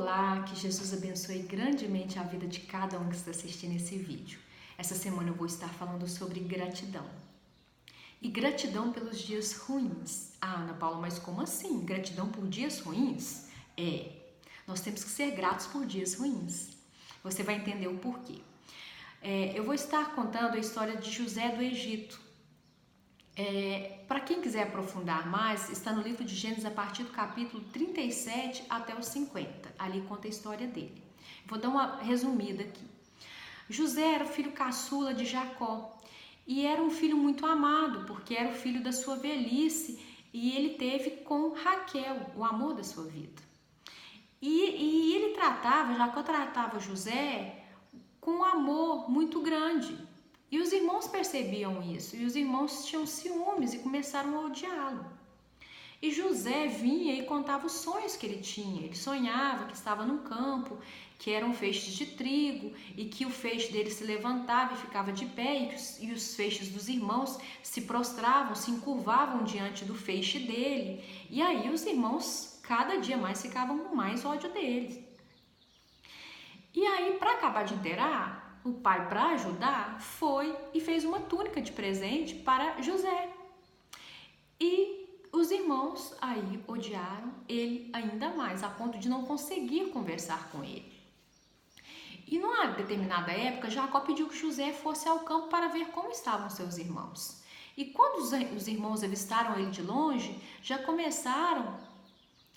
Olá, que Jesus abençoe grandemente a vida de cada um que está assistindo esse vídeo. Essa semana eu vou estar falando sobre gratidão. E gratidão pelos dias ruins. Ah, Ana Paula, mas como assim? Gratidão por dias ruins? Nós temos que ser gratos por dias ruins. Você vai entender o porquê. Eu vou estar contando a história de José do Egito. Para quem quiser aprofundar mais, está no livro de Gênesis a partir do capítulo 37 até os 50. Ali conta a história dele. Vou dar uma resumida aqui. José era o filho caçula de Jacó e era um filho muito amado, porque era o filho da sua velhice e ele teve com Raquel, o amor da sua vida. Jacó tratava José com um amor muito grande. E os irmãos percebiam isso, e os irmãos tinham ciúmes e começaram a odiá-lo. E José vinha e contava os sonhos que ele tinha. Ele sonhava que estava num campo, que eram feixes de trigo, e que o feixe dele se levantava e ficava de pé, e os feixes dos irmãos se prostravam, se encurvavam diante do feixe dele. E aí os irmãos, cada dia mais, ficavam com mais ódio dele. E aí, para acabar de inteirar, o pai, para ajudar, foi e fez uma túnica de presente para José. E os irmãos aí odiaram ele ainda mais, a ponto de não conseguir conversar com ele. E numa determinada época, Jacó pediu que José fosse ao campo para ver como estavam seus irmãos. E quando os irmãos avistaram ele de longe, já começaram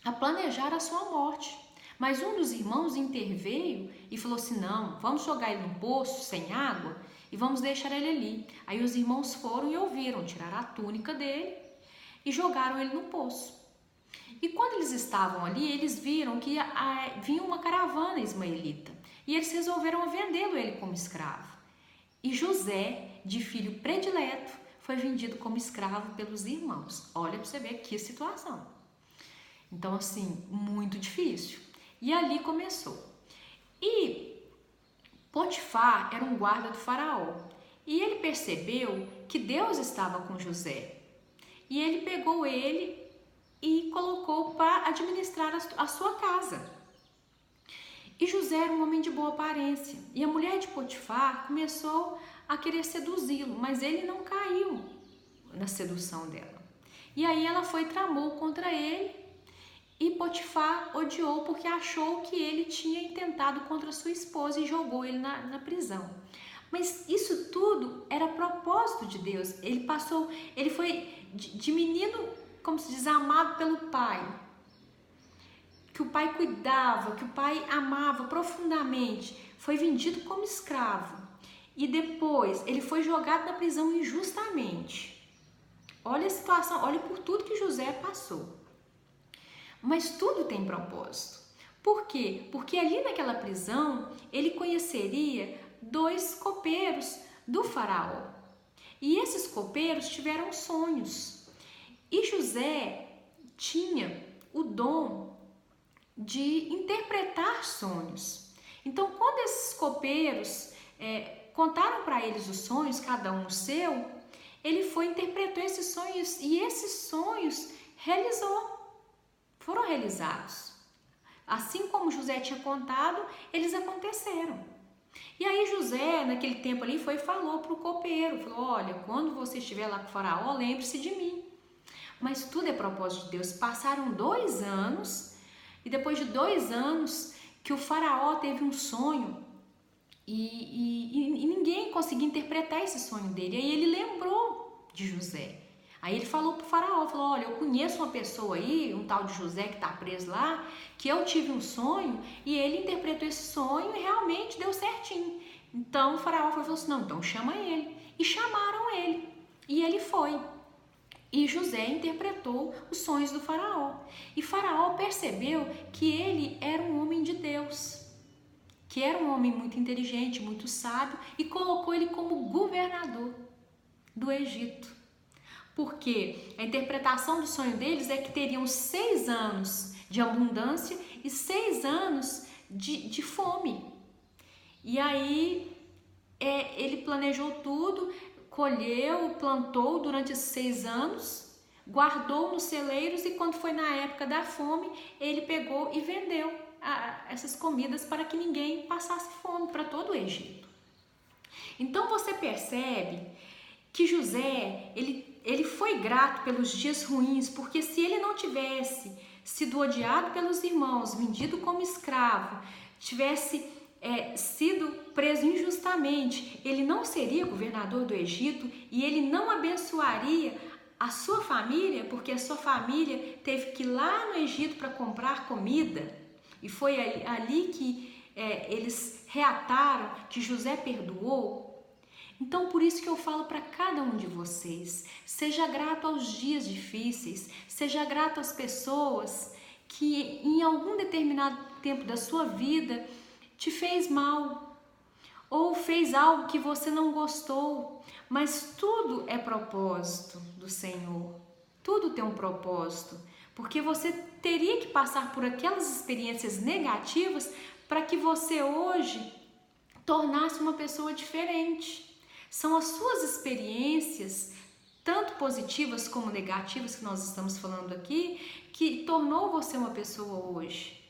a planejar a sua morte. Mas um dos irmãos interveio e falou assim, não, vamos jogar ele num poço sem água e vamos deixar ele ali. Aí os irmãos foram e ouviram, tiraram a túnica dele e jogaram ele no poço. E quando eles estavam ali, eles viram que vinha uma caravana ismaelita e eles resolveram vendê-lo ele como escravo. E José, de filho predileto, foi vendido como escravo pelos irmãos. Olha para você ver que situação. Então, assim, muito difícil. E ali começou. E Potifar era um guarda do faraó. E ele percebeu que Deus estava com José. E ele pegou ele e colocou para administrar a sua casa. E José era um homem de boa aparência. E a mulher de Potifar começou a querer seduzi-lo, mas ele não caiu na sedução dela. E aí ela foi e tramou contra ele. E Potifar odiou porque achou que ele tinha intentado contra sua esposa e jogou ele na prisão. Mas isso tudo era propósito de Deus. Ele foi de menino, como se diz, amado pelo pai. Que o pai cuidava, que o pai amava profundamente. Foi vendido como escravo. E depois ele foi jogado na prisão injustamente. Olha a situação, olha por tudo que José passou. Mas tudo tem propósito. Por quê? Porque ali naquela prisão, ele conheceria 2 copeiros do faraó. E esses copeiros tiveram sonhos. E José tinha o dom de interpretar sonhos. Então, quando esses copeiros contaram para eles os sonhos, cada um o seu, ele foi e interpretou esses sonhos. E esses sonhos foram realizados. Assim como José tinha contado, eles aconteceram. E aí José, naquele tempo ali, foi e falou para o copeiro, falou, olha, quando você estiver lá com o faraó, lembre-se de mim. Mas tudo é propósito de Deus. Passaram 2 anos, e depois de 2 anos, que o faraó teve um sonho, e ninguém conseguia interpretar esse sonho dele. Aí ele lembrou de José. Aí ele falou para o faraó, falou, olha, eu conheço uma pessoa aí, um tal de José que está preso lá, que eu tive um sonho e ele interpretou esse sonho e realmente deu certinho. Então o faraó falou assim, não, então chama ele. E chamaram ele. E ele foi. E José interpretou os sonhos do faraó. E faraó percebeu que ele era um homem de Deus, que era um homem muito inteligente, muito sábio, e colocou ele como governador do Egito. Porque a interpretação do sonho deles é que teriam 6 anos de abundância e 6 anos de fome. E aí ele planejou tudo, colheu, plantou durante esses 6 anos, guardou nos celeiros e quando foi na época da fome, ele pegou e vendeu essas comidas para que ninguém passasse fome para todo o Egito. Então você percebe que José, ele foi grato pelos dias ruins, porque se ele não tivesse sido odiado pelos irmãos, vendido como escravo, tivesse sido preso injustamente, ele não seria governador do Egito e ele não abençoaria a sua família, porque a sua família teve que ir lá no Egito para comprar comida. E foi ali que eles reataram que José perdoou. Então, por isso que eu falo para cada um de vocês, seja grato aos dias difíceis, seja grato às pessoas que em algum determinado tempo da sua vida te fez mal ou fez algo que você não gostou, mas tudo é propósito do Senhor, tudo tem um propósito, porque você teria que passar por aquelas experiências negativas para que você hoje tornasse uma pessoa diferente. São as suas experiências, tanto positivas como negativas que nós estamos falando aqui, que tornou você uma pessoa hoje.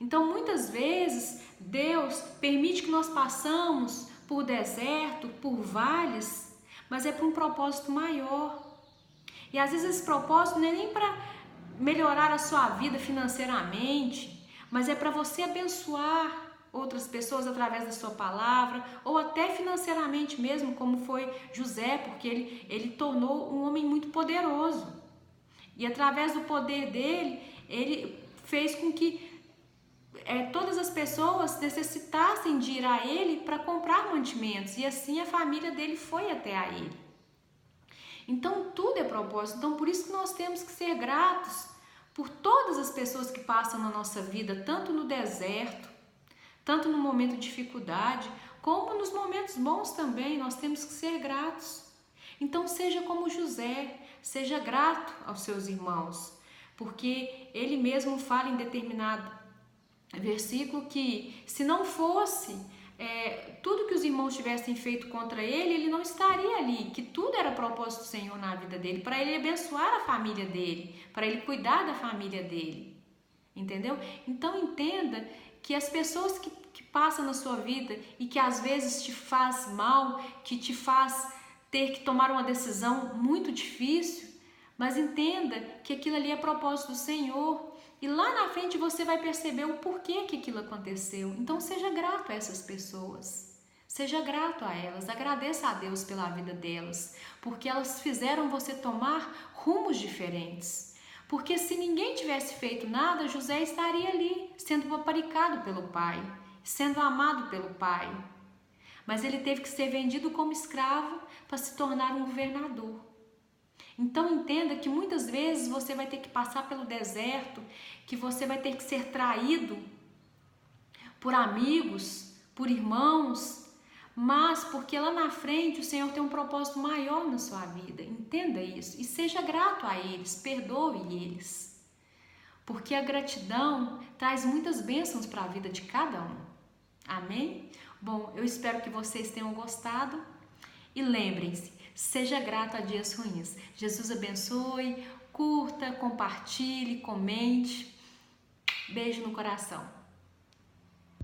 Então, muitas vezes, Deus permite que nós passamos por deserto, por vales, mas é para um propósito maior. E às vezes esse propósito não é nem para melhorar a sua vida financeiramente, mas é para você abençoar outras pessoas através da sua palavra, ou até financeiramente mesmo, como foi José, porque ele tornou um homem muito poderoso. E através do poder dele, ele fez com que todas as pessoas necessitassem de ir a ele para comprar mantimentos, e assim a família dele foi até a ele. Então tudo é propósito, então por isso que nós temos que ser gratos por todas as pessoas que passam na nossa vida, tanto no deserto, tanto no momento de dificuldade, como nos momentos bons também, nós temos que ser gratos. Então seja como José, seja grato aos seus irmãos, porque ele mesmo fala em determinado versículo que se não fosse tudo que os irmãos tivessem feito contra ele, ele não estaria ali, que tudo era propósito do Senhor na vida dele, para ele abençoar a família dele, para ele cuidar da família dele, entendeu? Então entenda que as pessoas que passam na sua vida e que às vezes te faz mal, que te faz ter que tomar uma decisão muito difícil, mas entenda que aquilo ali é propósito do Senhor. E lá na frente você vai perceber o porquê que aquilo aconteceu. Então seja grato a essas pessoas. Seja grato a elas. Agradeça a Deus pela vida delas. Porque elas fizeram você tomar rumos diferentes. Porque se ninguém tivesse feito nada, José estaria ali, sendo paparicado pelo pai, sendo amado pelo pai. Mas ele teve que ser vendido como escravo para se tornar um governador. Então entenda que muitas vezes você vai ter que passar pelo deserto, que você vai ter que ser traído por amigos, por irmãos, mas porque lá na frente o Senhor tem um propósito maior na sua vida. Entenda isso e seja grato a eles, perdoe eles, porque a gratidão traz muitas bênçãos para a vida de cada um. Amém? Bom, eu espero que vocês tenham gostado e lembrem-se, seja grato a dias ruins. Jesus abençoe, curta, compartilhe, comente. Beijo no coração.